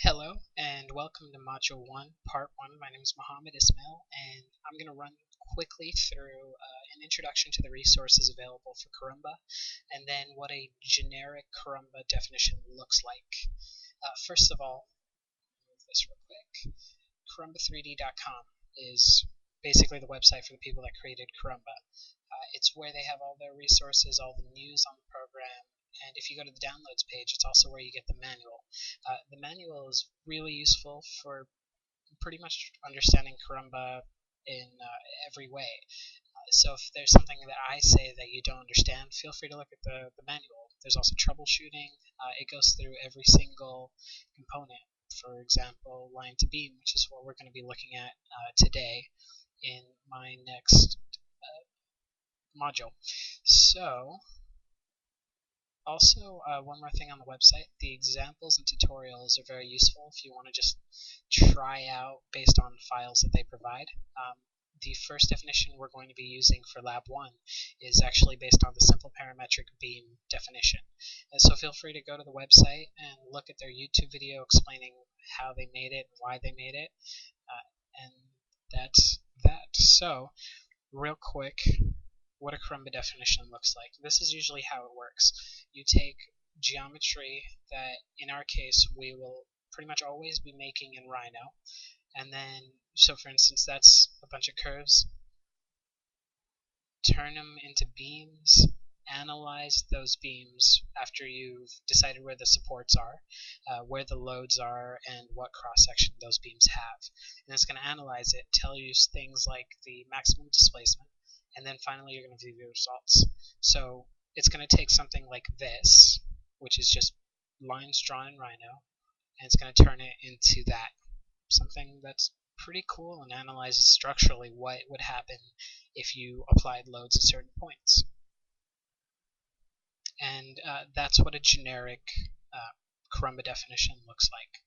Hello and welcome to Module 1, Part 1. My name is Mohammed Ismail and I'm going to run quickly through an introduction to the resources available for Karamba and then what a generic Karamba definition looks like. First of all, move this real quick. Karamba3D.com is basically the website for the people that created Karamba. It's where they have all their resources, all the news on the program, and if you go to the downloads page, it's also where you get the manual. The manual is really useful for pretty much understanding Karamba in every way. So if there's something that I say that you don't understand, feel free to look at the manual. There's also troubleshooting. It goes through every single component. For example, line to beam, which is what we're going to be looking at today in my next module. So, also, one more thing on the website, the examples and tutorials are very useful if you want to just try out based on files that they provide. The first definition we're going to be using for Lab 1 is actually based on the simple parametric beam definition. And so feel free to go to the website and look at their YouTube video explaining how they made it and why they made it. And that's that. So, real quick, what a Karamba definition looks like. This is usually how it works. You take geometry that, in our case, we will pretty much always be making in Rhino, and then, so for instance, that's a bunch of curves. Turn them into beams, analyze those beams after you've decided where the supports are, where the loads are, and what cross-section those beams have. And it's going to analyze it, tell you things like the maximum displacement, and then finally you're going to view the results. So it's going to take something like this, which is just lines drawn in Rhino, and it's going to turn it into that. Something that's pretty cool and analyzes structurally what would happen if you applied loads at certain points. And that's what a generic Karamba definition looks like.